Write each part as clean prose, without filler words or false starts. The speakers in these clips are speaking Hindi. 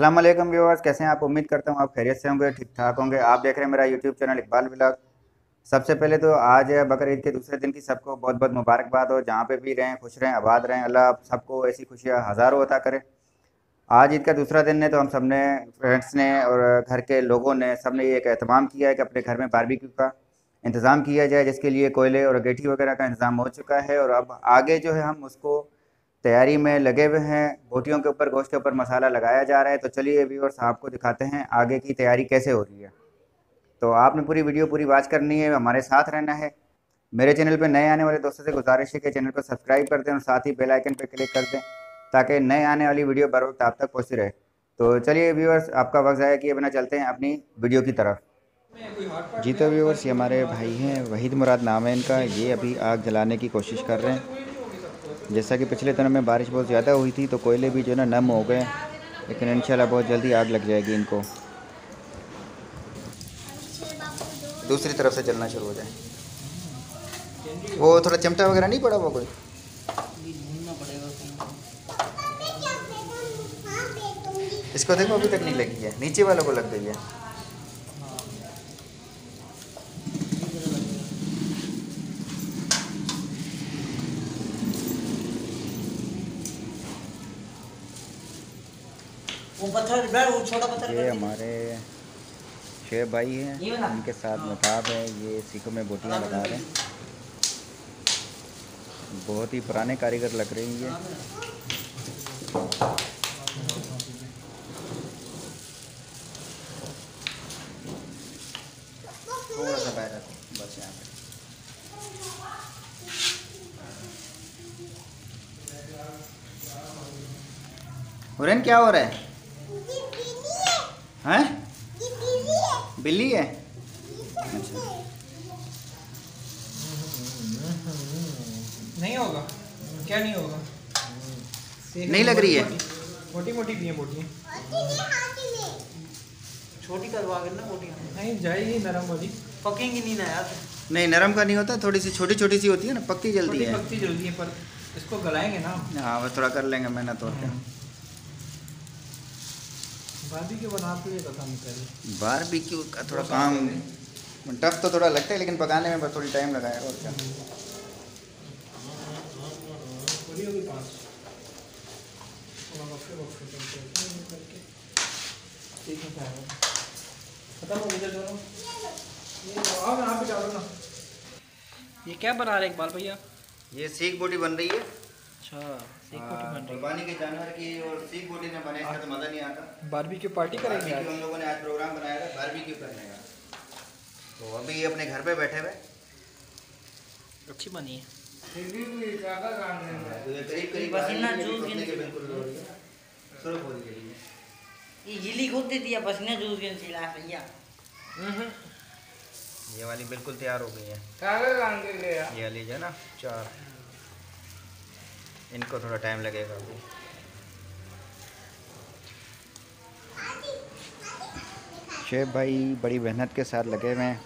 अस्सलाम वालेकुम व्यूअर्स, कैसे हैं आप। उम्मीद करता हूँ आप खैरियत से होंगे, ठीक ठाक होंगे। आप देख रहे हैं मेरा यूट्यूब चैनल इकबाल व्लॉग। सबसे पहले तो आज है बकर ईद के दूसरे दिन की सबको बहुत बहुत मुबारकबाद हो। जहाँ पे भी रहें खुश रहें, आबाद रहें। अल्लाह आप सबको ऐसी खुशियाँ हज़ारों अता करे। आज ईद का दूसरा दिन है तो हम सब ने, फ्रेंड्स ने और घर के लोगों ने, सब ने ये एक एहतमाम किया है कि अपने घर में बारबेक्यू का इंतज़ाम किया जाए, जिसके लिए कोयले और अंगीठी वगैरह का इंतज़ाम हो चुका है। और अब आगे जो है हम उसको तैयारी में लगे हुए हैं। बोटियों के ऊपर, गोश्त के ऊपर मसाला लगाया जा रहा है। तो चलिए व्यूअर्स आपको दिखाते हैं आगे की तैयारी कैसे हो रही है। तो आपने पूरी वीडियो पूरी वॉच करनी है, हमारे साथ रहना है। मेरे चैनल पे नए आने वाले दोस्तों से गुजारिश है कि चैनल को सब्सक्राइब कर दें और साथ ही बेल आइकन पर क्लिक कर दें, ताकि नए आने वाली वीडियो बर वक्त आप तक पहुँचती रहे। तो चलिए व्यूअर्स, आपका वक्त ज़ाया किए बिना चलते हैं अपनी वीडियो की तरफ। जी तो व्यूअर्स, ये हमारे भाई हैं, वहीद मुराद नाम है इनका। ये अभी आग जलाने की कोशिश कर रहे हैं। जैसा कि पिछले दिनों में बारिश बहुत ज़्यादा हुई थी तो कोयले भी जो है ना नम हो गए, लेकिन इंशाल्लाह बहुत जल्दी आग लग जाएगी इनको। दूसरी तरफ से जलना शुरू हो जाए। वो थोड़ा चिमटा वगैरह नहीं पड़ा हुआ कोई? इसको देखो, अभी तक नहीं लगी है, नीचे वालों को लग गई है। वो पत्थर, वो छोटा पत्थर। ये हमारे शेब भाई हैं, इनके साथ मुताब है। ये सीखों में बोटियाँ लगा रहे हैं। बहुत ही पुराने कारीगर लग रहे हैं ये। थोड़ा सा बाहर बस यहाँ पे। हुरैन क्या हो रहा है? हैं? बिल्ली है? अच्छा, नहीं होगा, क्या नहीं होगा? नहीं लग रही है। मोटी मोटी भी है बोटियाँ, छोटी करवा कर ना बोटियाँ नहीं जाएगी, नरम वाली पकेंगी नहीं ना यार। नहीं, नरम का नहीं होता, थोड़ी सी छोटी छोटी सी होती है ना, पकती जल्दी है। पकती जल्दी है, पर इसको गलाएंगे ना। हाँ, बस थोड़ा कर लेंगे मेहनत और क्या। बारबेक्यू बनाते हुए पता नहीं चले। बारबेक्यू का थोड़ा काम टफ तो थोड़ा लगता है, लेकिन पकाने में बस थोड़ी टाइम लगाएगा और क्या। ये क्या बना रहे इकबाल भैया? ये सीख बोटी बन रही है। अच्छा, सीख बोटी बन रही है। कुर्बानी के जानवर की, और सीख बोटी ने बने, इसका तो मज़ा नहीं आता। बारबेक्यू पार्टी करेंगे आज। हम लोगों ने आज प्रोग्राम बनाया था बारबेक्यू करने का। तो अभी ये अपने घर पे बैठे हुए। अच्छी बनी है। करीब करीब पसीना जूस ये जिली खोद देती है, पसीना जूस के चिल्ला भैया। ये वाली बिल्कुल तैयार हो गई है। ये वाली जो है ना 4, इनको थोड़ा टाइम लगेगा अभी। शेब भाई बड़ी मेहनत के साथ लगे हुए हैं।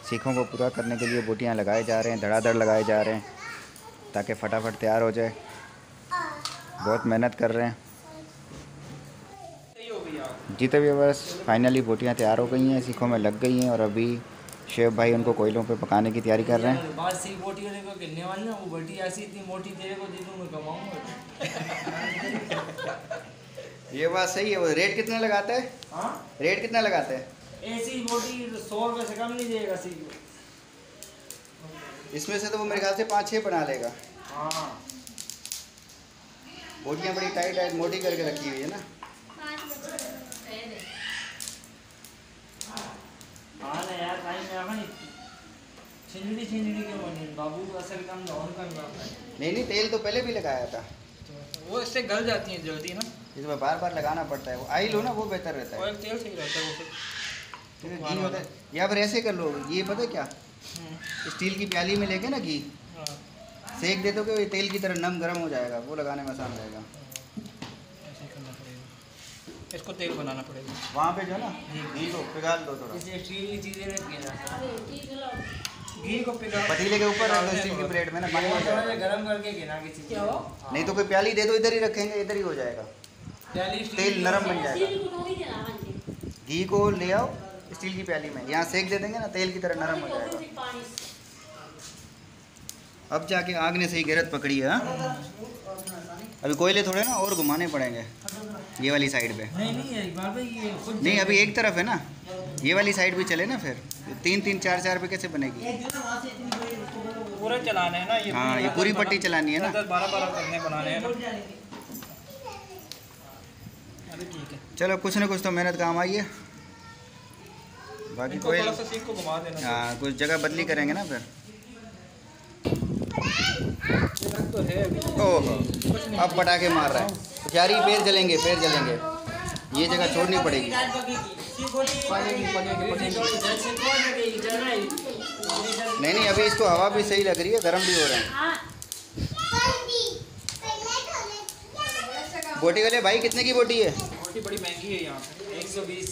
सीखों को पूरा करने के लिए बोटियां लगाए जा रहे हैं, धड़ाधड़ लगाए जा रहे हैं, ताकि फटाफट तैयार हो जाए। बहुत मेहनत कर रहे हैं। जी तो बस फाइनली बोटियां तैयार हो गई हैं, सीखों में लग गई हैं, और अभी शेब भाई उनको कोयलों पे पकाने की तैयारी कर रहे हैं। बात सी बोटी होने को गिरने वाली ना, वो बोटी ऐसी इतनी मोटी तेरे को दे दूँ मैं कमाऊंगा। ये बात सही है। वो रेट कितना लगाता है? हाँ, रेट कितना लगाता है? ऐसी बोटी 100 रुपये से कम नहीं देगा सी। इसमें से तो वो मेरे ख्याल से 5-6 बना लेगा। हाँ, बोटियां बड़ी टाइट टाइट मोटी करके रखी हुई है ना। हाँ ना यार, टाइम में आखा नहीं छिंजड़ी के बनी बाबू का असल काम दौड़ का नहीं नहीं, तेल तो पहले भी लगाया था। वो इससे गल जाती है जल्दी ना। इसमें बार बार लगाना पड़ता है। वो ऑयल हो ना, वो बेहतर रहता है। ऑयल तेल सही रहता है वो क्योंकि घी होता है। या फिर ऐसे कर लो, ये पता है क्या, स्टील की प्याली में लेके ना घी सेक दे दोगे, ये तेल की तरह नम गर्म हो जाएगा, वो लगाने में आसान रहेगा। ऐसे करना पड़ेगा, इसको तेल बनाना पड़ेगा। वहाँ पे जो है ना घी को पिघाल दो थोड़ा। इसे स्टील की चीज़ें रखी है, घी को पिघला पतीले के ऊपर रख दो, स्टील की प्लेट में ना, पानी हो जाएगा। गरम करके गिरा की चीज़। नहीं तो कोई प्याली दे दो, इधर ही रखेंगे, इधर ही हो जाएगा। तेल नरम बन जाएगा। घी को ले आओ स्टील की प्याली में, यहाँ सेक दे देंगे ना, तेल की तरह नरम हो जाएगा। अब जाके आग ने सही गिरत पकड़ी है। अभी कोयले थोड़े ना और घुमाने पड़ेंगे ये वाली साइड पे। नहीं अभी एक तरफ है ना, ये वाली साइड भी चले ना, फिर 3-3 4-4 पे कैसे बनेगी? पूरा चलाना है ना ये। हाँ ये पूरी पट्टी चलानी है ना। 12 करने बनाने हैं ना। अरे ठीक है, चलो कुछ ना कुछ तो मेहनत काम आई है। बाकी कोई थोड़ा सा सीख को घुमा देना। हाँ कुछ जगह बदली करेंगे ना फिर। तो है अभी। ओह अब पटाखे मार रहा है बेचारी, पैर जलेंगे पैर जलेंगे, ये जगह छोड़नी पड़ेगी। नहीं नहीं अभी इसको हवा भी सही लग रही है, गर्म भी हो रहे हैं। बोटी वाले भाई कितने की बोटी है? बोटी बड़ी महंगी है यहाँ पे, 120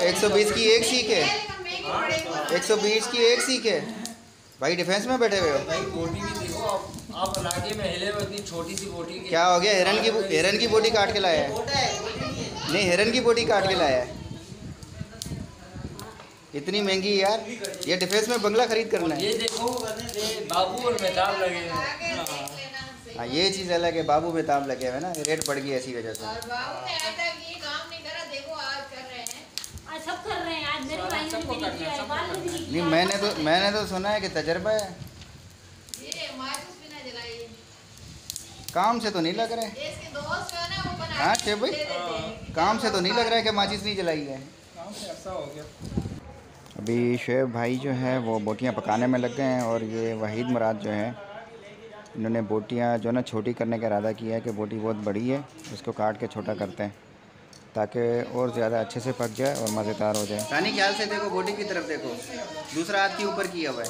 120 की एक सीख है, 120 की एक सीख है भाई। डिफेंस में बैठे हुए हो भाई बोटी भी देखो आप लाके में हिले में इतनी छोटी सी बोटी की। क्या हो गया? हिरन की बोटी काट के लाया है। नहीं हिरन की बोटी काट के लाया है, इतनी महंगी यार। ये डिफेंस में बंगला खरीद करना है। ये देखो बाबू और मेहताब लगे हैं। हाँ ये चीज़ अलग है, बाबू बेताब लगे हुए ना, रेट बढ़ गई ऐसी वजह से। और बाबू ने आज तक ये काम नहीं करा, देखो आज कर रहे हैं। आज सब कर रहे हैं, आज मेरे भाई ने भी नहीं किया है, बाल भी नहीं किया नहीं मैंने तो सुना है कि तजर्बा है। ये माचिस भी ना जलाई, काम से तो नहीं लग रहा है। ये इसके दोस्त है ना, वो बना हाँ के शेफ भाई, दे देते हैं। काम से तो नहीं लग रहा है कि माचिस नहीं जलाई है। काम से ऐसा हो गया। अभी शेफ भाई जो है वो बोटियाँ पकाने में लग गए हैं, और ये वहीद मुराद जो है इन्होंने बोटियाँ जो ना छोटी करने का इरादा किया है कि बोटी बहुत बड़ी है, इसको काट के छोटा करते हैं ताकि और ज़्यादा अच्छे से पक जाए और मज़ेदार हो जाए। सानी ख्याल से देखो, बोटी की तरफ देखो, दूसरा हाथ के ऊपर किया हुआ है।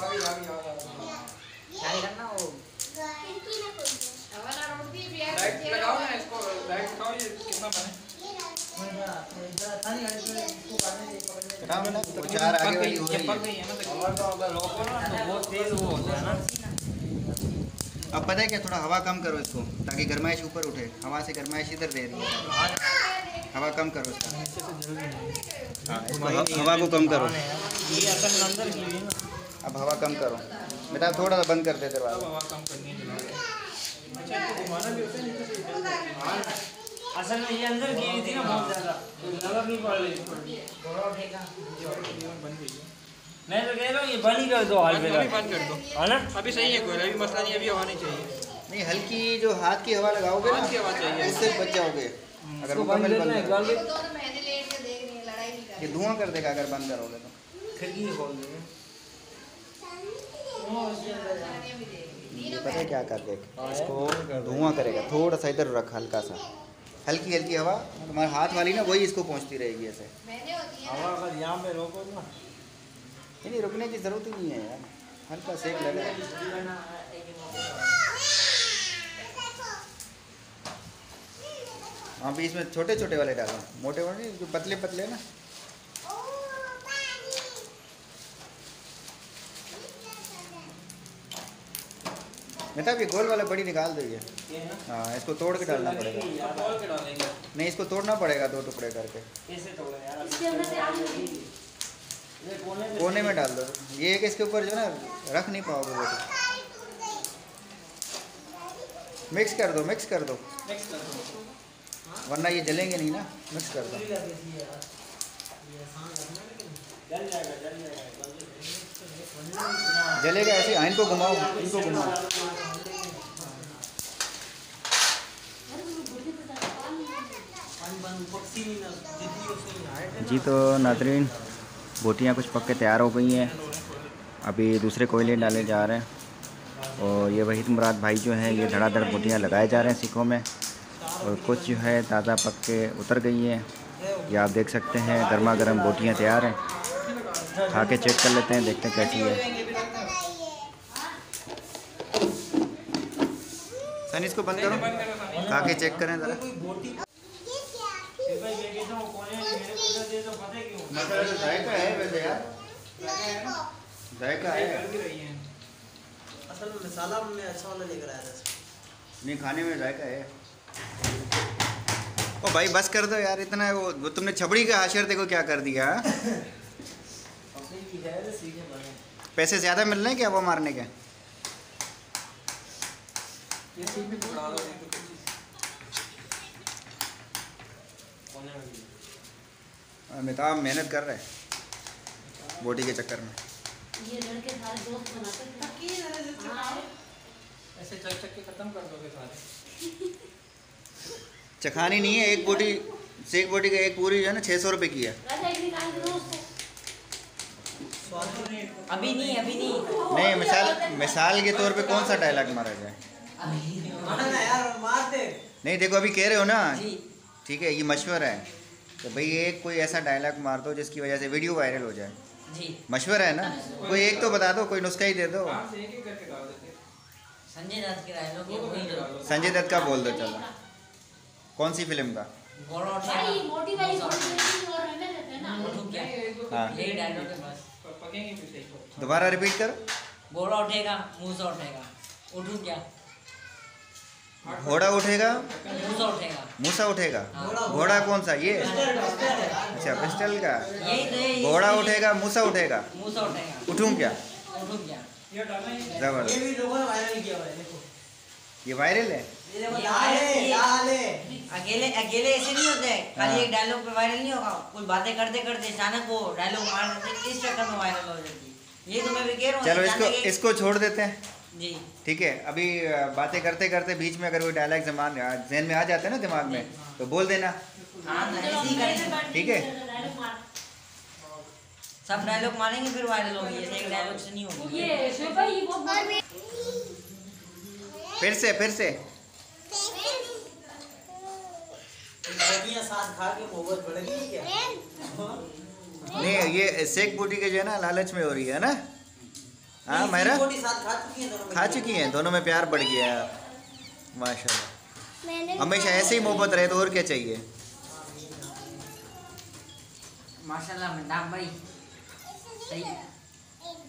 हवाला रोटी भी है, लाइट लगाओ ना इसको, लाइट लगाओ, ये कितना बने? वो चार आगे वाली हो ये रही पक है। गई है ना तो और तो अगर लोगों ना तो बहुत तेज वो होता है ना। अब पता है क्या, थोड़ा हवा कम करो इसको ताकि गर्माइश ऊपर उठे। हवा से गर्माइश इधर दे रही है, हवा कम करो इसका। हाँ इसको हवा को कम करो। ये असल में अंदर की हुई है ना। अब हवा कम करो बेटा, थोड़ा सा बंद कर दे दरवाजा। हवा कम करनी है जला के। अच्छा इसको घुमाना भी होता है नीचे से इधर से। असल में ये अंदर की हुई थी ना बहुत ज़्यादा, तो नजर नहीं पड़ रही। बन गई है। मैं तो कह रहा हूँ ये बंद ही कर दो हाल अभी फिलहाल, बंद कर दो। है ना। अभी सही है, कोई अभी मसला नहीं, अभी हवा नहीं चाहिए। नहीं हल्की जो हाथ की हवा लगाओगे ना, हाथ की हवा चाहिए। उससे बच जाओगे। अगर इसको बंद मुकम्मल करना है, बंद गाल वो दोनों महीने लेट के देख रही है, लड़ाई नहीं कर ये धुआं कर देगा अगर बंद करोगे तो। खिड़की खोल देंगे। रही, भी देख रही। ये पता है क्या कर देख, इसको धुआं करेगा। थोड़ा सा इधर रख, हल्का सा, हल्की हल्की हवा तुम्हारे हाथ वाली ना, वही इसको पहुंचती रहेगी ऐसे। महीने होती है हवा ना। अगर यहाँ पे रोको ना, नहीं रुकने की ज़रूरत ही नहीं है यार, हल्का सेक लग रहा है। हाँ भी इसमें छोटे छोटे वाले डालो, मोटे वाले जो पतले पतले ना। मतलब ये गोल वाला बड़ी निकाल दो ये। हाँ इसको तोड़ के डालना पड़ेगा। तोड़ के डालेंगे। नहीं इसको तोड़ना पड़ेगा 2 टुकड़े करके, कैसे तोड़े यार। इसके अंदर से आग लगी। ये कोने में कोने में डाल दो। ये एक इसके ऊपर जो ना रख नहीं पाओगे वो तो। मिक्स कर दो, मिक्स कर दो, नेक्स्ट कर दो। वरना ये जलेंगे नहीं ना। मिक्स कर दो। जल जाएगा, जल जाएगा। जलेगा ऐसे। हाँ इनको घुमाओ, इनको घुमाओ। जी तो नाज़रीन, बोटियाँ कुछ पक के तैयार हो गई हैं, अभी दूसरे कोयले डाले जा रहे हैं। और ये वहीद मुराद भाई जो हैं ये धड़ाधड़ बोटियाँ लगाए जा रहे हैं सीखों में, और कुछ जो है ताज़ा पक के उतर गई हैं। ये आप देख सकते हैं गर्मा गर्म बोटियाँ तैयार हैं। खा के चेक कर लेते हैं, देखते हैं कैसी है। सनी इसको बंद करो, खा के चेक करें ज़रा। जायका है वैसे यार, जायका है। असल में मसाला में अच्छा वाला लेकर आया था। नहीं खाने में जायका है। ओ भाई बस कर दो यार इतना, वो तुमने छबड़ी का हाशिर देखो क्या कर दिया। पैसे ज़्यादा मिल रहे हैं क्या वो मारने के? ये सीट भी पकड़ा लो नहीं तो कुछ अमिताभ मेहनत कर रहे हैं बोटी के चक्कर में। ये लड़के सारे दोस्त बनाते हैं। ऐसे चक चक के खत्म कर दोगे सारे। चखानी नहीं है, एक बोटी से एक बोटी का एक पूरी जो है ना 600 रुपये की है। राजा एक निकाल के दोस्त है। अभी नहीं नहीं, मिसाल के तौर पे कौन सा डायलॉग मारा जाए? यार मार दे। नहीं देखो अभी कह रहे हो ना, जी ठीक है ये मशवरा है तो भाई एक कोई ऐसा डायलॉग मार दो जिसकी वजह से वीडियो वायरल हो जाए। जी मशवरा है ना, कोई एक तो बता दो, कोई नुस्खा ही दे दो। काम से एक करके डाल देते हैं। संजय दत्त के डायलॉग ये वही जो संजय दत्त का बोल दो चलो। कौन सी फिल्म का? गोड़ा भाई मोटी वाली उठा मोटी और रहने देते हैं ना। क्या हाँ यही डायलॉग है बस। पकेंगे फिर सही को। दोबारा रिपीट करो। घोड़ा उठेगा मुंह से उठेगा, उठूं क्या? घोड़ा उठेगा मुंह से उठेगा। मूसा उठेगा। हाँ। घोड़ा कौन सा ये? अच्छा पिस्टल का। यही तो है, घोड़ा उठेगा मूसा उठेगा, मुंह से उठेगा, उठूं क्या? उठूं क्या? ये डालना ही है। जबरदस्त, भी लोगों ने वायरल किया हुआ है देखो। ये वायरल है। अकेले अकेले ऐसे नहीं होते हैं, खाली एक डायलॉग पे वायरल नहीं होगा, कोई बातें करते करते अचानक वो डायलॉग मार देते, इस चक्कर में वायरल हो जाती है। ये तो मैं भी कह रहा हूँ। चलो इसको जाने के- इसको छोड़ देते हैं, जी ठीक है। अभी बातें करते करते बीच में अगर कोई डायलॉग जहन में आ जाता है ना दिमाग में तो बोल देना, हाँ तो ऐसे ही करेंगे। ठीक है। डायलॉग मार। सब डायलॉग मारेंगे फिर वायरल होगी, ऐसे एक डायलॉग से नहीं होगी। ये शोभा ये वो फिर से लड़कियां साथ खा के मोहब्बत बढ़ेगी क्या? नहीं, ये शेख बूटी के जो है ना लालच में हो रही है ना। हाँ मेरा रोटी साथ खा चुकी है दोनों में। खा चुकी हैं, दोनों में प्यार बढ़ गया है माशाल्लाह। हमेशा ऐसे ही मोहब्बत रहे तो और क्या चाहिए। माशाल्लाह मैडम भाई सही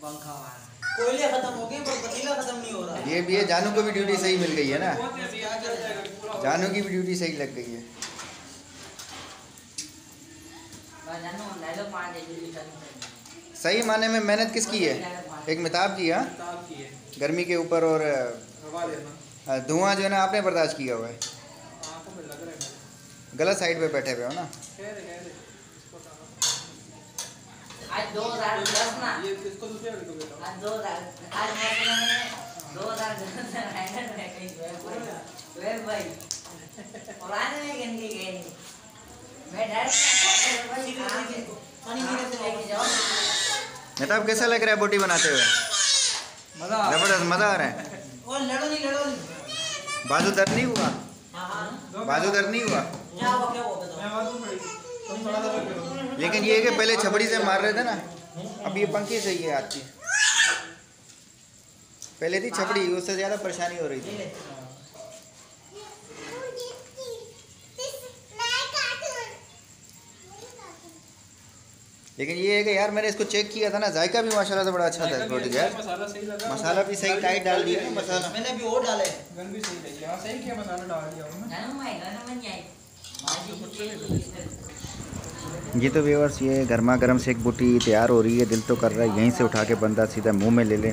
पंखा वाला। कोयले खत्म हो गए पर पतीला खत्म नहीं हो रहा। ये भी है, जानू को भी ड्यूटी सही मिल गई है ना, बहुत है, अभी आ चल जाएगा पूरा। जानू की भी ड्यूटी सही लग गई है। जानू डायलॉग मार दे जो सही माने में मेहनत किसकी है? एक मिताब की। हाँ किताब की है। गर्मी के ऊपर, और हवा देना। धुआं जो है ना आपने बर्दाश्त किया हुआ है। आंखों में लग रहा है मेरे। गलत साइड पे बैठे हुए हो ना। खैर है, इसको डालो। आज 2010 ना ये इसको दूसरे वाले को बेटा। आज 2000 आज मौसम में 2010 राइडर में कहीं वेब भाई और आने में गंदी गए नहीं। मैं डायरेक्ट पानी नीचे से लेके जाओ। मिताब कैसा लग रहा है बोटी बनाते हुए? मजा जबरदस्त, मजा आ रहा है। और लड़ो नहीं बाजू दर्द नहीं हुआ? हाँ हाँ बाजू दर्द नहीं हुआ? क्या हुआ बताओ। मैं आवाज पड़ेगी तुम थोड़ा सा रख लो। लेकिन ये है कि पहले छबड़ी से मार रहे थे ना, अब ये पंखी सही है आपकी। पहले थी छबड़ी, उससे ज़्यादा परेशानी हो रही थी। लेकिन ये है कि यार मैंने इसको चेक किया था ना, जायका भी माशाल्लाह से बड़ा अच्छा था रोटी का यार। मसाला सही लगा। मसाला भी सही टाइट डाल दिया ना मसाला। मैंने भी और डाले गन भी सही लगी। हाँ सही किया, मसाला डाल दिया हूँ ना। ये तो व्यूअर्स, ये गर्मा गर्म से एक बूटी तैयार हो रही है। दिल तो कर रहा है यहीं से उठा के बंदा सीधा मुंह में ले ले,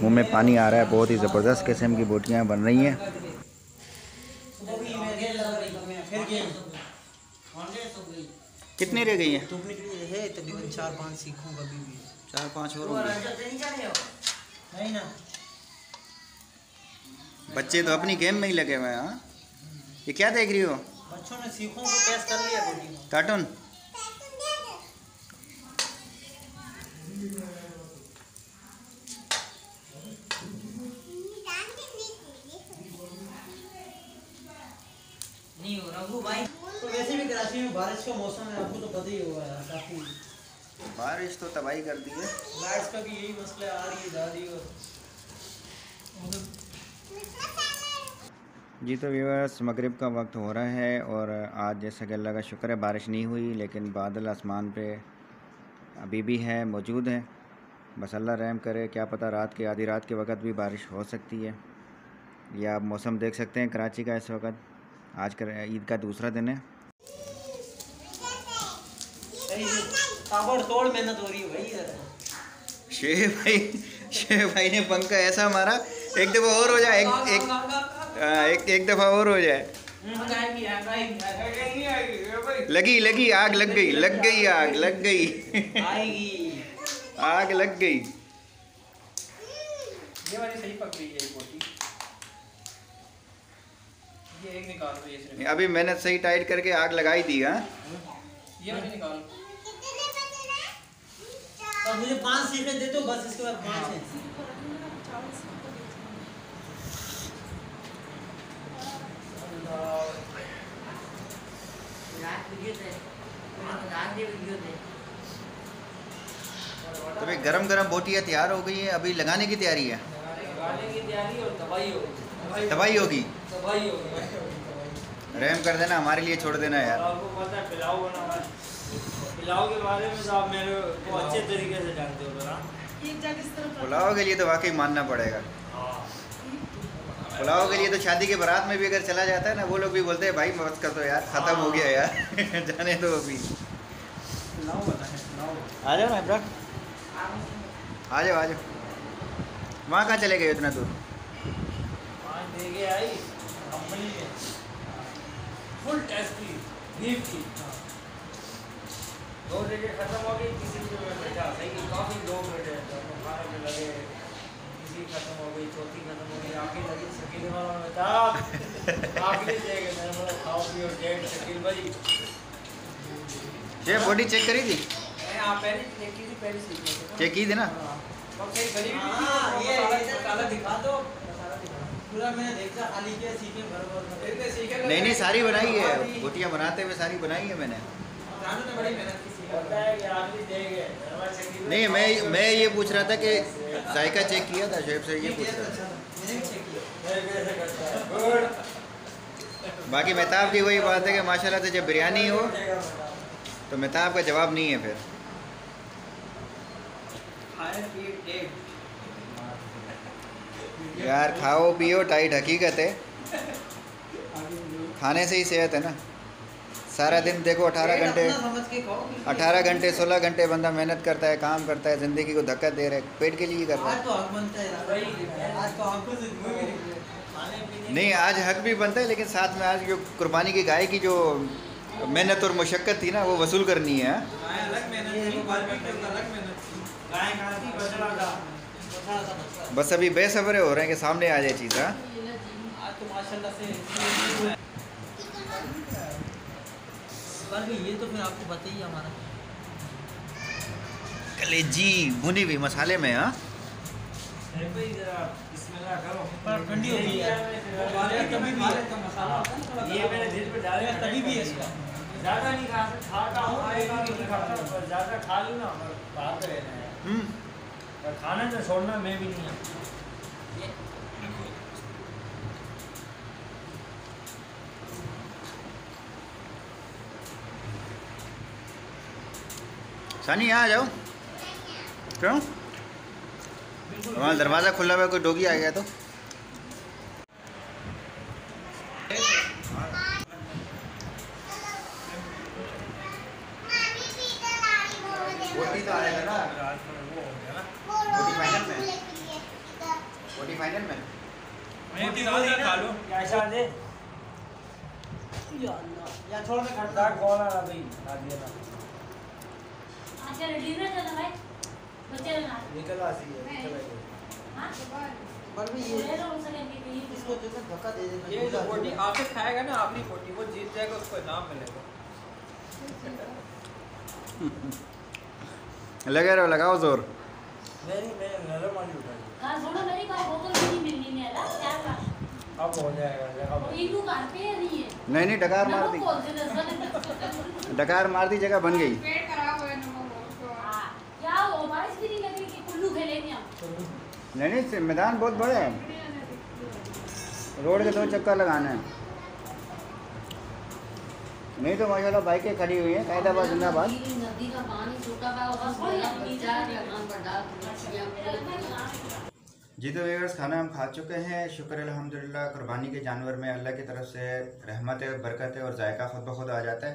मुंह में पानी आ रहा है। बहुत ही ज़बरदस्त किस्म की बूटियाँ बन रही हैं। कितनी रह गई हैं? है तकरीबन 4-5 सीखों कभी भी 4-5 और होंगी। नहीं ना बच्चे तो अपनी गेम में ही लगे हुए हैं। हाँ ये क्या देख रही हो? बच्चों ने सीखों को टेस्ट कर लिया रोटी में। कार्टून। नहीं हो रघु भाई तो वैसे भी कराची में बारिश का मौसम है, आपको तो पता ही होगा यार। काफी बारिश तो तबाही कर दी है। लाइट्स का भी यही मसला आ रही है, जा रही है। जी तो व्यूअर्स, मगरिब का वक्त हो रहा है और आज जैसा कि अल्लाह का शुक्र है बारिश नहीं हुई, लेकिन बादल आसमान पे अभी भी है, मौजूद है। बस अल्लाह रहम करे, क्या पता रात के आधी रात के वक्त भी बारिश हो सकती है। ये आप मौसम देख सकते हैं कराची का इस वक्त। आज का ईद का दूसरा दिन है ताबड़तोड़ मेहनत हो रही है भाई यार। शेर भाई ने पंखा ऐसा मारा, एक दफा और हो जाए, एक दफा और हो जाए। लगी आग, लग गई आग, लग गई आग लग गई। ये वाली सही पक रही है बोटी। ये एक निकाल दो ये। अभी मैंने सही टाइट करके आग लगाई थी। हाँ ये वाली निकाल। अब मुझे 5 सीखें दे दो बस, इसके बाद 5 है। तो भाई गरम बोटियाँ तैयार हो गई है, अभी लगाने की तैयारी है। लगाने की तैयारी और दवाई होगी। दवाई होगी, दवाई होगी। रहम कर देना, हमारे लिए छोड़ देना यार। आपको पता है पिलाओ बना, पिलाओ के बारे में तो आप मेरे को अच्छे तरीके से जानते हो ना। पुलाव के लिए तो वाकई मानना पड़ेगा। पुलाव के लिए तो शादी के बारात में भी अगर चला जाता है ना, वो लोग भी बोलते हैं भाई मत कर दो यार, खत्म हो गया यार जाने दो अभी। आ जाओ ना इब्राहिम, आ जाओ वहाँ कहाँ चले गए इतना दूर? देके आई कंपनी में फुल टेस्ट की बीफ की। 2 जगह खत्म हो गई, किसी में मैं बैठा सही काफ़ी लोग बैठे खाने में लगे, किसी खत्म हो गई, चौथी खत्म हो गई, आखिर लगी शकील वाला में था आखिरी जगह मैंने बोला खाओ पियो डेट शकील भाई। ये बॉडी चेक करी थी? पहले चेक की थी, पहले सीखने चेक की थी ना? ये मसाला दिखा दो, पूरा मैंने देखा खाली किया सीखे भर नहीं सारी बनाई है, बोटियाँ बनाते हुए सारी बनाई है मैंने। बड़ी मेहनत की नहीं मैं ये पूछ रहा था कि जायका चेक किया था शेफ से, ये पूछ रहा था। बाकी मेहताब की वही बात है कि माशाल्लाह से जब बिरयानी हो तो मेहताब का जवाब नहीं है फिर। यार खाओ पियो टाइट, हकीकत है खाने से ही सेहत है ना। सारा दिन देखो 18 घंटे 16 घंटे बंदा मेहनत करता है, काम करता है, ज़िंदगी को धक्का दे रहा है, पेट के लिए ही कर रहा है। नहीं आज हक भी बनता है, लेकिन साथ में आज जो कुर्बानी की गाय की जो मेहनत और मुशक्क़त थी ना, वो वसूल करनी है। बस अभी बेसब्र हो रहे हैं कि सामने आ जाए चीज़। हाँ ये तो फिर आपको बताइए हमारा कलेजी भुनी हुई मसाले में। हाँ ठंडी होती है तभी भी ये मैंने दिल पे डालेगा तभी भी इसका ज़्यादा नहीं खाता हूँ, ज़्यादा खा लूँ ना बाहर पे रहना है, खाना तो छोड़ना मैं भी नहीं। सानी यहाँ आ जाओ। क्यों? हमारा दरवाज़ा खुला हुआ, कोई डोगी आ गया तो। बोटी तो आएगा ना, बोटी फाइनल में, बोटी फाइनल में। खा लो ऐसा दे या छोड़ के खड़ता कौन आ रहा भाई खा दिया ना। अच्छा डिनर चला भाई, बच्चे ना निकल आसी है हां पर भी ये इसको जो है धक्का दे देना। ये जो बोटी आपसे खाएगा ना, आपकी बोटी वो जीत जाएगा, उसको इनाम मिलेगा। लगे रहो, लगाओ जोर। मेरी मैं नरम वाली उठाई हां छोड़ो, मेरी बात बोतल भी नहीं मिलनी है ना, क्या कर अब हो जाएगा अब इनको काटते हैं नहीं है। नहीं डकार मार दी, डकार मार दी, जगह बन गई। पेट खराब हो नमक हां क्या हो, बारिश भी नहीं लगी कि कुल्लू खेलेंगे हम। नहीं मैदान बहुत बड़ा है, रोड के 2 चक्कर लगाना है। नहीं तो माशाल्लाह बाइकें खड़ी हुई हैं, कायदाबाद जिंदाबाद। नदी का पानी सूखा हुआ बस लगान पर डाल जी तो व्यूअर्स, खाना हम खा चुके हैं, शुक्र अल्हम्दुलिल्लाह। कुर्बानी के जानवर में अल्लाह की तरफ से रहमत है, बरकत है और जायका खुद ब खुद आ जाता है।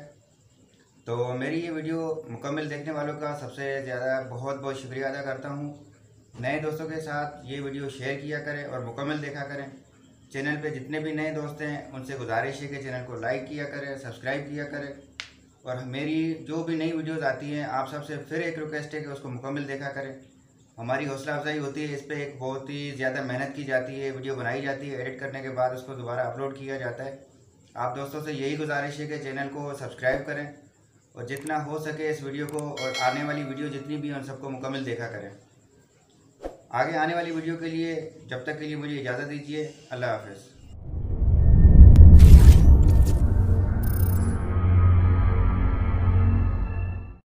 तो मेरी ये वीडियो मुकम्मल देखने वालों का सबसे ज़्यादा बहुत बहुत शुक्रिया अदा करता हूँ। नए दोस्तों के साथ ये वीडियो शेयर किया करें और मुकम्मल देखा करें। चैनल पे जितने भी नए दोस्त हैं उनसे गुजारिश है कि चैनल को लाइक किया करें, सब्सक्राइब किया करें और मेरी जो भी नई वीडियोस आती हैं आप सबसे फिर एक रिक्वेस्ट है कि उसको मुकम्मल देखा करें। हमारी हौसला अफजाई होती है, इस पर एक बहुत ही ज़्यादा मेहनत की जाती है, वीडियो बनाई जाती है, एडिट करने के बाद उसको दोबारा अपलोड किया जाता है। आप दोस्तों से यही गुजारिश है कि चैनल को सब्सक्राइब करें और जितना हो सके इस वीडियो को और आने वाली वीडियो जितनी भी हैं उन सबको मुकम्मल देखा करें। आगे आने वाली वीडियो के लिए जब तक के लिए मुझे इजाज़त दीजिए। अल्लाह हाफ़िज़।